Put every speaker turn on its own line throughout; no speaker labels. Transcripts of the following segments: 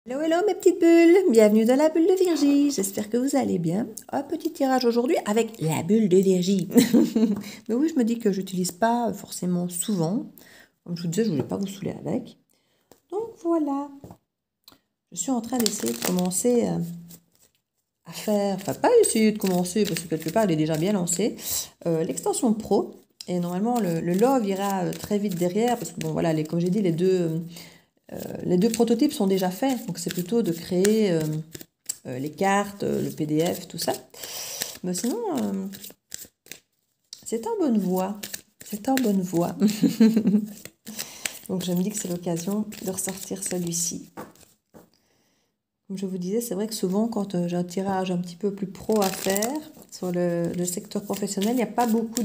Hello, hello mes petites bulles, bienvenue dans la bulle de Virgie, j'espère que vous allez bien. Un petit tirage aujourd'hui avec la bulle de Virgie. Mais oui, je me dis que j'utilise pas forcément souvent. Comme je vous disais, je voulais pas vous saouler avec. Donc voilà, je suis en train d'essayer de commencer à faire, enfin pas essayer de commencer parce que quelque part elle est déjà bien lancée, l'extension pro. Et normalement le love ira très vite derrière parce que bon voilà, comme j'ai dit, les deux prototypes sont déjà faits, donc c'est plutôt de créer les cartes, le PDF, tout ça. Mais sinon, c'est en bonne voie. C'est en bonne voie. Donc je me dis que c'est l'occasion de ressortir celui-ci. Comme je vous disais, c'est vrai que souvent quand j'ai un tirage un petit peu plus pro à faire sur le secteur professionnel, il n'y a pas beaucoup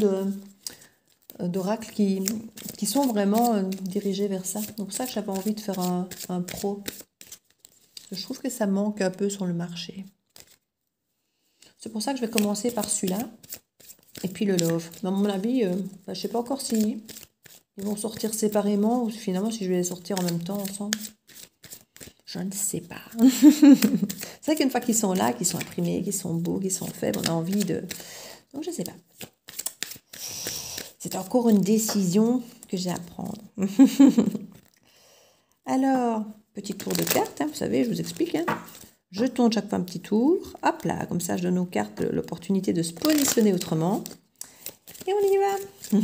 d'oracles qui sont vraiment dirigés vers ça. Donc ça, j'avais envie de faire un pro. Je trouve que ça manque un peu sur le marché. C'est pour ça que je vais commencer par celui-là. Et puis le love. Dans mon avis, je ne sais pas encore si ils vont sortir séparément ou finalement si je vais les sortir en même temps ensemble. Je ne sais pas. C'est vrai qu'une fois qu'ils sont là, qu'ils sont imprimés, qu'ils sont beaux, qu'ils sont faits, on a envie de... Donc je ne sais pas. C'est encore une décision que j'ai à prendre. Alors, petit tour de carte, hein, vous savez, je vous explique. Hein. Je tourne chaque fois un petit tour. Hop là, comme ça je donne aux cartes l'opportunité de se positionner autrement. Et on y va.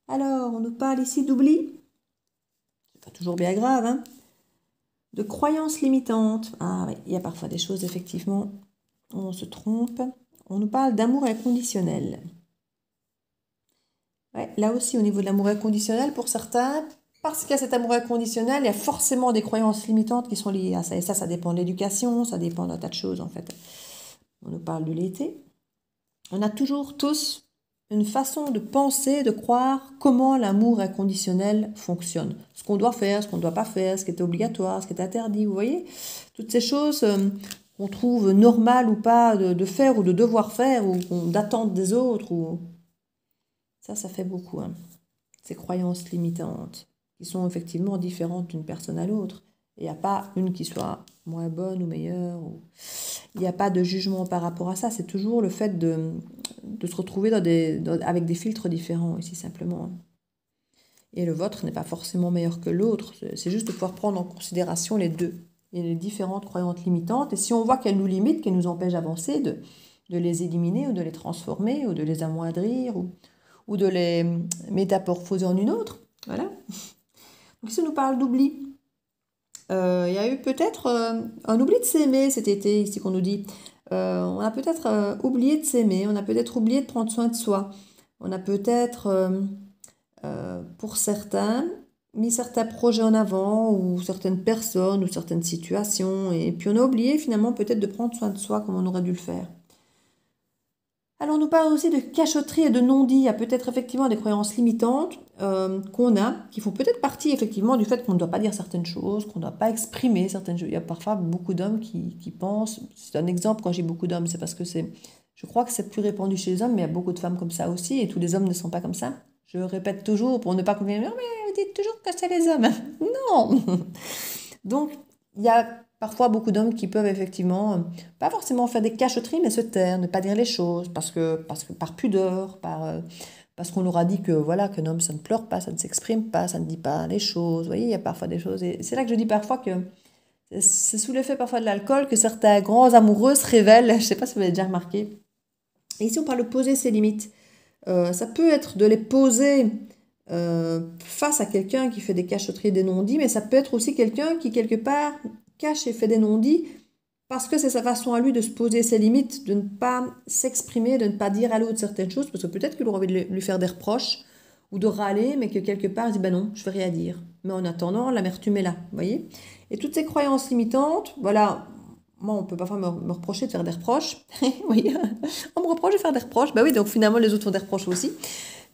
Alors, on nous parle ici d'oubli. C'est pas toujours bien grave, hein. De croyances limitantes. Ah oui, il y a parfois des choses, effectivement, où on se trompe. On nous parle d'amour inconditionnel. Ouais, là aussi, au niveau de l'amour inconditionnel, pour certains, parce qu'il y a cet amour inconditionnel, il y a forcément des croyances limitantes qui sont liées à ça. Et ça dépend de l'éducation, ça dépend d'un tas de choses, en fait. On nous parle de l'été. On a toujours tous une façon de penser, de croire comment l'amour inconditionnel fonctionne. Ce qu'on doit faire, ce qu'on ne doit pas faire, ce qui est obligatoire, ce qui est interdit, vous voyez? Toutes ces choses qu'on trouve normales ou pas de faire ou de devoir faire ou d'attendre des autres. Ça fait beaucoup, hein. Ces croyances limitantes qui sont effectivement différentes d'une personne à l'autre. Il n'y a pas une qui soit moins bonne ou meilleure. Il n'y a pas de jugement par rapport à ça. C'est toujours le fait de se retrouver avec des filtres différents, ici simplement. Et le vôtre n'est pas forcément meilleur que l'autre. C'est juste de pouvoir prendre en considération les deux et les différentes croyances limitantes. Et si on voit qu'elles nous limitent, qu'elles nous empêchent d'avancer, de les éliminer ou de les transformer ou de les amoindrir ou de les métamorphoser en une autre. Voilà. Donc ici, on nous parle d'oubli. Il y a eu peut-être un oubli de s'aimer cet été, ici qu'on nous dit. On a peut-être oublié de s'aimer, on a peut-être oublié de prendre soin de soi. On a peut-être, pour certains, mis certains projets en avant, ou certaines personnes, ou certaines situations. Et puis on a oublié finalement peut-être de prendre soin de soi comme on aurait dû le faire. Alors on nous parle aussi de cachotterie et de non-dit. Il y a peut-être effectivement des croyances limitantes qu'on a, qui font peut-être partie effectivement du fait qu'on ne doit pas dire certaines choses, qu'on ne doit pas exprimer certaines choses. Il y a parfois beaucoup d'hommes qui pensent, c'est un exemple quand j'ai beaucoup d'hommes, c'est parce que je crois que c'est plus répandu chez les hommes, mais il y a beaucoup de femmes comme ça aussi, et tous les hommes ne sont pas comme ça. Je répète toujours pour ne pas qu'on me dise, mais vous dites toujours que c'est les hommes. Non. Donc, il y a parfois beaucoup d'hommes qui peuvent effectivement, pas forcément faire des cachotteries, mais se taire, ne pas dire les choses, parce que par pudeur, parce qu'on leur a dit que voilà, qu'un homme, ça ne pleure pas, ça ne s'exprime pas, ça ne dit pas les choses. Vous voyez, il y a parfois des choses. Et c'est là que je dis parfois que c'est sous l'effet parfois de l'alcool que certains grands amoureux se révèlent. Je ne sais pas si vous avez déjà remarqué. Et ici, on parle de poser ses limites. Ça peut être de les poser face à quelqu'un qui fait des cachotteries et des non-dits, mais ça peut être aussi quelqu'un qui, quelque part, cache et fait des non-dits parce que c'est sa façon à lui de se poser ses limites, de ne pas s'exprimer, de ne pas dire à l'autre certaines choses, parce que peut-être qu'il aurait envie de lui faire des reproches ou de râler, mais que quelque part, il dit, ben non, je ne vais rien dire. Mais en attendant, l'amertume est là, vous voyez? Et toutes ces croyances limitantes, voilà, moi, on peut parfois me reprocher de faire des reproches. Oui, on me reproche de faire des reproches. Bah oui, donc finalement, les autres font des reproches aussi.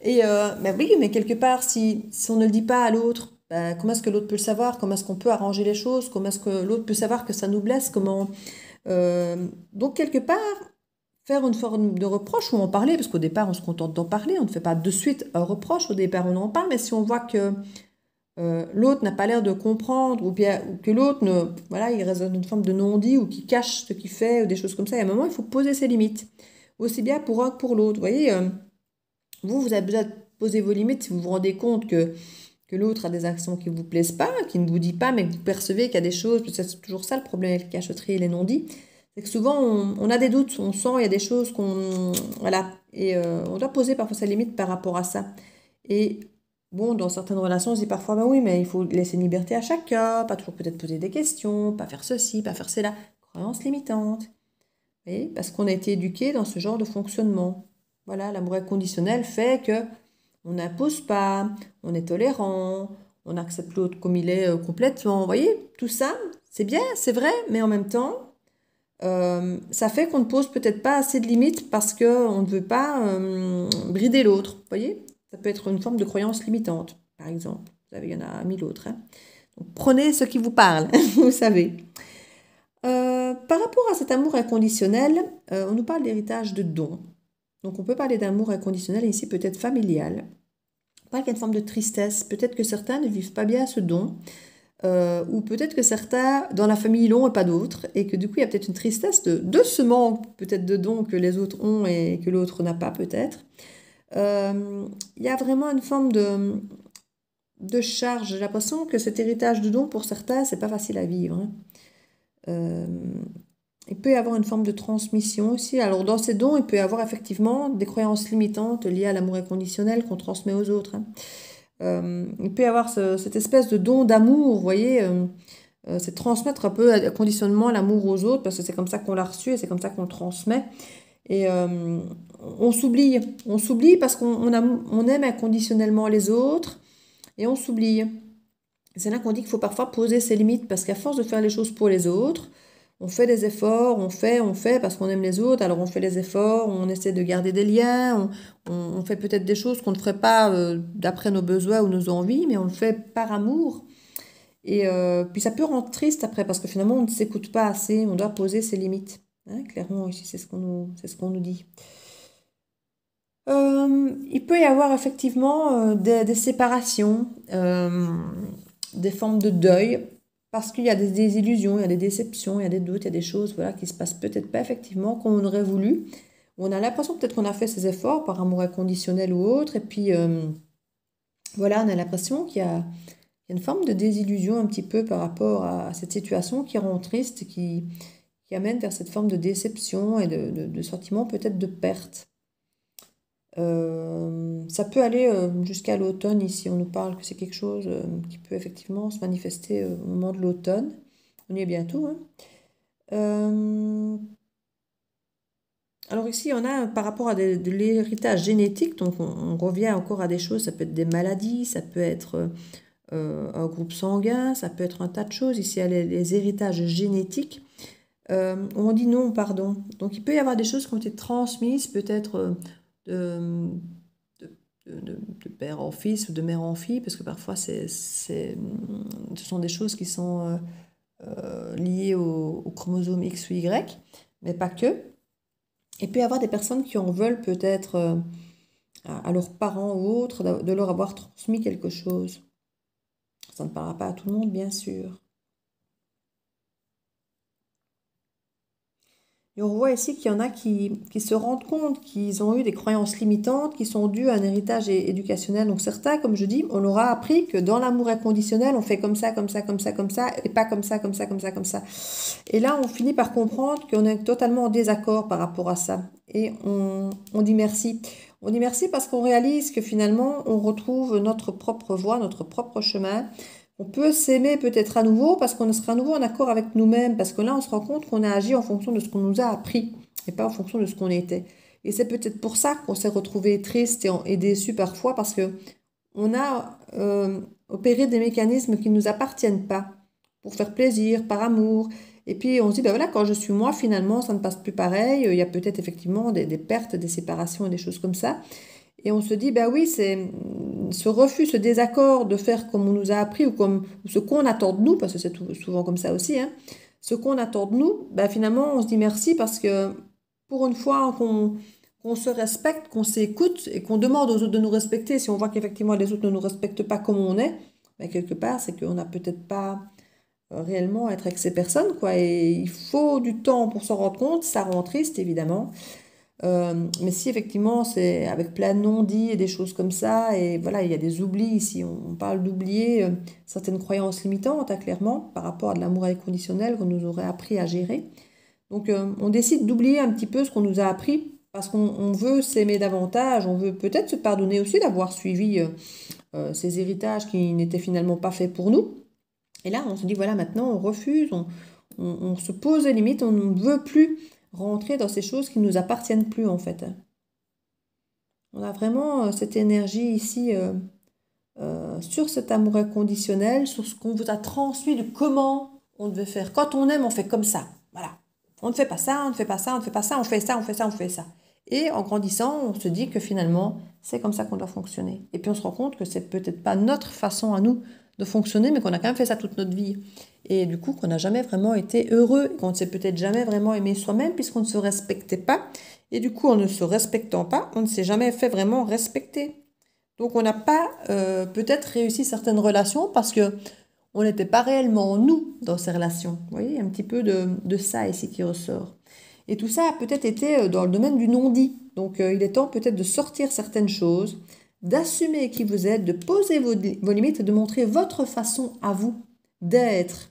Et bah oui, mais quelque part, si on ne le dit pas à l'autre, bah, comment est-ce que l'autre peut le savoir? Comment est-ce qu'on peut arranger les choses? Comment est-ce que l'autre peut savoir que ça nous blesse? Donc, quelque part, faire une forme de reproche ou en parler, parce qu'au départ, on se contente d'en parler, on ne fait pas de suite un reproche, au départ, on en parle, mais si on voit que l'autre n'a pas l'air de comprendre, ou bien ou que l'autre, voilà, il reste dans une forme de non-dit, ou qui cache ce qu'il fait, ou des choses comme ça. Et à un moment, il faut poser ses limites, aussi bien pour un que pour l'autre. Vous voyez, vous avez besoin de poser vos limites si vous vous rendez compte que l'autre a des actions qui ne vous plaisent pas, qui ne vous dit pas, mais que vous percevez qu'il y a des choses, parce que c'est toujours ça le problème avec les cachotteries et les non-dits, c'est que souvent on a des doutes, on sent il y a des choses qu'on... Voilà, et on doit poser parfois ses limites par rapport à ça. Et bon, dans certaines relations, on se dit parfois, ben oui, mais il faut laisser une liberté à chacun, pas toujours peut-être poser des questions, pas faire ceci, pas faire cela. Croyances limitantes. Vous voyez, parce qu'on a été éduqué dans ce genre de fonctionnement. Voilà, l'amour inconditionnel fait que on n'impose pas, on est tolérant, on accepte l'autre comme il est complètement. Vous voyez, tout ça, c'est bien, c'est vrai, mais en même temps, ça fait qu'on ne pose peut-être pas assez de limites parce qu'on ne veut pas brider l'autre. Vous voyez, ça peut être une forme de croyance limitante, par exemple. Vous savez, il y en a mille autres, hein. Donc, prenez ce qui vous parle, vous savez. Par rapport à cet amour inconditionnel, on nous parle d'héritage de dons. Donc on peut parler d'amour inconditionnel ici, peut-être familial. Pas qu'il y a une forme de tristesse. Peut-être que certains ne vivent pas bien ce don. Ou peut-être que certains dans la famille l'ont et pas d'autres. Et que du coup, il y a peut-être une tristesse de ce manque peut-être de dons que les autres ont et que l'autre n'a pas peut-être. Il y a vraiment une forme de charge. J'ai l'impression que cet héritage de dons, pour certains, c'est pas facile à vivre, hein. Euh, il peut y avoir une forme de transmission aussi. Alors, dans ces dons, il peut y avoir effectivement des croyances limitantes liées à l'amour inconditionnel qu'on transmet aux autres, hein. Il peut y avoir cette espèce de don d'amour, vous voyez, c'est transmettre un peu conditionnement l'amour aux autres, parce que c'est comme ça qu'on l'a reçu et c'est comme ça qu'on le transmet. Et on s'oublie parce on aime inconditionnellement les autres et on s'oublie. C'est là qu'on dit qu'il faut parfois poser ses limites, parce qu'à force de faire les choses pour les autres, on fait des efforts, on fait parce qu'on aime les autres, alors on fait les efforts, on essaie de garder des liens, on fait peut-être des choses qu'on ne ferait pas d'après nos besoins ou nos envies, mais on le fait par amour. Et puis ça peut rendre triste après, parce que finalement on ne s'écoute pas assez, on doit poser ses limites, hein, clairement, ici c'est ce qu'on nous dit. Il peut y avoir effectivement des séparations, des formes de deuil, parce qu'il y a des désillusions, il y a des déceptions, il y a des doutes, il y a des choses voilà, qui se passent peut-être pas effectivement comme on aurait voulu. On a l'impression peut-être qu'on a fait ses efforts par amour inconditionnel ou autre, et puis voilà, on a l'impression qu'il y a une forme de désillusion un petit peu par rapport à cette situation qui rend triste, qui amène vers cette forme de déception et de sentiment peut-être de perte. Ça peut aller jusqu'à l'automne ici. On nous parle que c'est quelque chose qui peut effectivement se manifester au moment de l'automne. On y est bientôt, hein. Euh, alors ici, on a par rapport à de l'héritage génétique, donc on revient encore à des choses, ça peut être des maladies, ça peut être un groupe sanguin, ça peut être un tas de choses. Ici, il y a les héritages génétiques. On dit non, pardon. Donc il peut y avoir des choses qui ont été transmises peut-être de, de père en fils ou de mère en fille, parce que parfois ce sont des choses qui sont liées au chromosome X ou Y, mais pas que. Il peut y avoir des personnes qui en veulent peut-être à leurs parents ou autres de leur avoir transmis quelque chose. Ça ne parlera pas à tout le monde, bien sûr. Et on voit ici qu'il y en a qui se rendent compte qu'ils ont eu des croyances limitantes qui sont dues à un héritage éducationnel. Donc certains, comme je dis, on leur a appris que dans l'amour inconditionnel, on fait comme ça, comme ça, comme ça, comme ça, et pas comme ça, comme ça, comme ça, comme ça. Et là, on finit par comprendre qu'on est totalement en désaccord par rapport à ça. Et on dit merci. On dit merci parce qu'on réalise que finalement, on retrouve notre propre voie, notre propre chemin. On peut s'aimer peut-être à nouveau parce qu'on sera à nouveau en accord avec nous-mêmes, parce que là, on se rend compte qu'on a agi en fonction de ce qu'on nous a appris et pas en fonction de ce qu'on était. Et c'est peut-être pour ça qu'on s'est retrouvé triste et déçu parfois, parce que on a opéré des mécanismes qui ne nous appartiennent pas pour faire plaisir, par amour. Et puis on se dit, ben voilà, quand je suis moi, finalement, ça ne passe plus pareil. Il y a peut-être effectivement des pertes, des séparations et des choses comme ça. Et on se dit, ben oui, c'est ce refus, ce désaccord de faire comme on nous a appris ou ce qu'on attend de nous, parce que c'est souvent comme ça aussi, hein, ce qu'on attend de nous, ben finalement, on se dit merci parce que pour une fois qu'on se respecte, qu'on s'écoute et qu'on demande aux autres de nous respecter, si on voit qu'effectivement les autres ne nous respectent pas comme on est, Mais quelque part, c'est qu'on n'a peut-être pas réellement à être avec ces personnes, quoi. Et il faut du temps pour s'en rendre compte. Ça rend triste, évidemment. Mais si effectivement c'est avec plein de non-dits et des choses comme ça, et voilà, il y a des oublis ici, on parle d'oublier certaines croyances limitantes, hein, clairement, par rapport à de l'amour inconditionnel qu'on nous aurait appris à gérer. Donc on décide d'oublier un petit peu ce qu'on nous a appris parce qu'on veut s'aimer davantage, on veut peut-être se pardonner aussi d'avoir suivi ces héritages qui n'étaient finalement pas faits pour nous. Et là, on se dit, voilà, maintenant on refuse, on se pose des limites, on ne veut plus rentrer dans ces choses qui ne nous appartiennent plus en fait. On a vraiment cette énergie ici sur cet amour inconditionnel, sur ce qu'on vous a transmis de comment on devait faire. Quand on aime, on fait comme ça. Voilà. On ne fait pas ça, on ne fait pas ça, on ne fait pas ça, on fait ça, on fait ça, on fait ça. Et en grandissant, on se dit que finalement, c'est comme ça qu'on doit fonctionner. Et puis on se rend compte que c'est peut-être pas notre façon à nous de fonctionner, mais qu'on a quand même fait ça toute notre vie. Et du coup, qu'on n'a jamais vraiment été heureux, qu'on ne s'est peut-être jamais vraiment aimé soi-même, puisqu'on ne se respectait pas. Et du coup, en ne se respectant pas, on ne s'est jamais fait vraiment respecter. Donc, on n'a pas peut-être réussi certaines relations parce que on n'était pas réellement nous dans ces relations. Vous voyez, un petit peu de ça ici qui ressort. Et tout ça a peut-être été dans le domaine du non-dit. Donc, il est temps peut-être de sortir certaines choses, d'assumer qui vous êtes, de poser vos limites et de montrer votre façon à vous d'être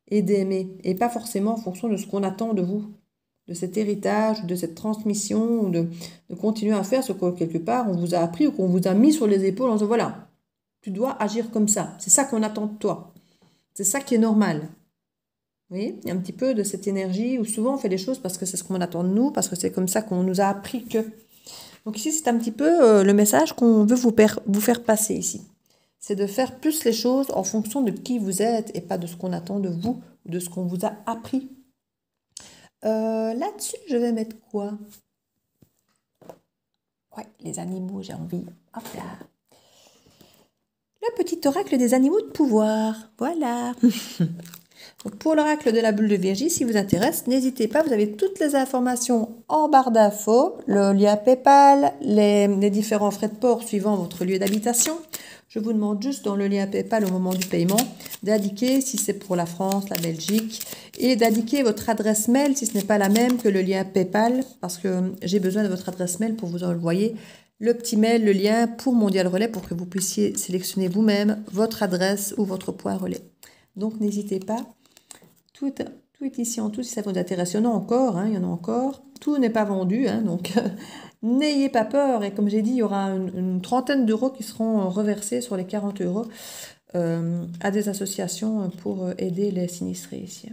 et d'aimer. Et pas forcément en fonction de ce qu'on attend de vous, de cet héritage, de cette transmission, ou de continuer à faire ce que quelque part on vous a appris ou qu'on vous a mis sur les épaules en disant voilà, tu dois agir comme ça. C'est ça qu'on attend de toi. C'est ça qui est normal. Vous voyez, il y a un petit peu de cette énergie où souvent on fait les choses parce que c'est ce qu'on attend de nous, parce que c'est comme ça qu'on nous a appris que. Donc ici, c'est un petit peu le message qu'on veut vous faire passer ici. C'est de faire plus les choses en fonction de qui vous êtes et pas de ce qu'on attend de vous ou de ce qu'on vous a appris. Là-dessus, je vais mettre quoi? Ouais, les animaux, j'ai envie. Hop là. Le petit oracle des animaux de pouvoir. Voilà. Donc pour l'oracle de la bulle de Virgie, si vous intéresse, n'hésitez pas, vous avez toutes les informations en barre d'infos, le lien PayPal, les différents frais de port suivant votre lieu d'habitation. Je vous demande juste dans le lien PayPal au moment du paiement d'indiquer si c'est pour la France, la Belgique et d'indiquer votre adresse mail si ce n'est pas la même que le lien PayPal parce que j'ai besoin de votre adresse mail pour vous envoyer le petit mail, le lien pour Mondial Relais pour que vous puissiez sélectionner vous-même votre adresse ou votre point relais. Donc n'hésitez pas. Tout est ici en tout, si ça vous intéresse. Il y en a encore, hein, il y en a encore. Tout n'est pas vendu, hein, donc n'ayez pas peur. Et comme j'ai dit, il y aura une trentaine d'euros qui seront reversés sur les 40 euros à des associations pour aider les sinistrés ici.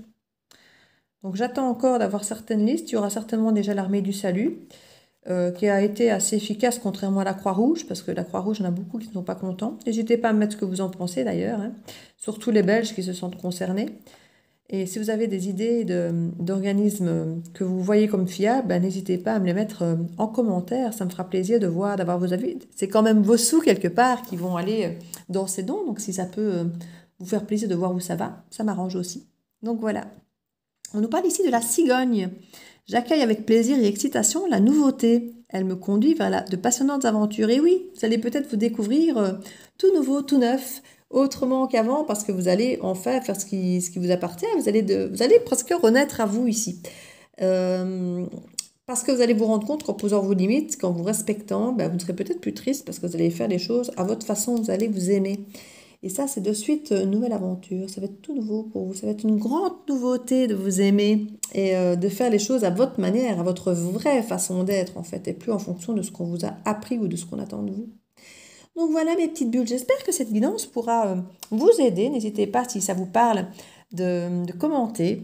Donc j'attends encore d'avoir certaines listes. Il y aura certainement déjà l'Armée du Salut, qui a été assez efficace contrairement à la Croix-Rouge, parce que la Croix-Rouge, il y en a beaucoup qui ne sont pas contents. N'hésitez pas à me mettre ce que vous en pensez d'ailleurs, hein, surtout les Belges qui se sentent concernés. Et si vous avez des idées d'organismes que vous voyez comme fiables, ben, n'hésitez pas à me les mettre en commentaire. Ça me fera plaisir de voir, d'avoir vos avis. C'est quand même vos sous quelque part qui vont aller dans ces dons. Donc si ça peut vous faire plaisir de voir où ça va, ça m'arrange aussi. Donc voilà. On nous parle ici de la cigogne. J'accueille avec plaisir et excitation la nouveauté. Elle me conduit vers de passionnantes aventures. Et oui, vous allez peut-être vous découvrir tout nouveau, tout neuf, autrement qu'avant, parce que vous allez enfin faire ce qui vous appartient. Vous allez presque renaître à vous ici. Parce que vous allez vous rendre compte qu'en posant vos limites, qu'en vous respectant, ben, vous ne serez peut-être plus triste parce que vous allez faire les choses à votre façon, vous allez vous aimer. Et ça, c'est de suite une nouvelle aventure. Ça va être tout nouveau pour vous. Ça va être une grande nouveauté de vous aimer et de faire les choses à votre manière, à votre vraie façon d'être en fait, et plus en fonction de ce qu'on vous a appris ou de ce qu'on attend de vous. Donc voilà mes petites bulles. J'espère que cette guidance pourra vous aider. N'hésitez pas, si ça vous parle, de commenter,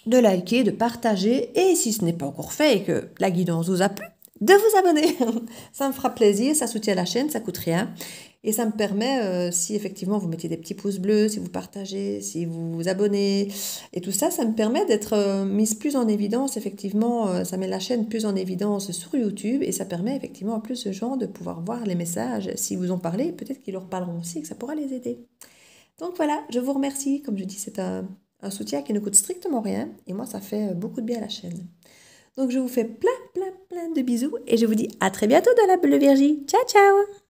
de liker, de partager. Et si ce n'est pas encore fait et que la guidance vous a plu, de vous abonner. Ça me fera plaisir, ça soutient la chaîne, ça coûte rien. Et ça me permet, si effectivement vous mettez des petits pouces bleus, si vous partagez, si vous vous abonnez, et tout ça, ça me permet d'être mise plus en évidence, effectivement, ça met la chaîne plus en évidence sur YouTube, et ça permet effectivement à plus de gens de pouvoir voir les messages. S'ils vous ont parlé, peut-être qu'ils leur parleront aussi, et que ça pourra les aider. Donc voilà, je vous remercie. Comme je dis, c'est un soutien qui ne coûte strictement rien, et moi, ça fait beaucoup de bien à la chaîne. Donc je vous fais plein de bisous, et je vous dis à très bientôt dans la bulle de Virgie. Ciao, ciao!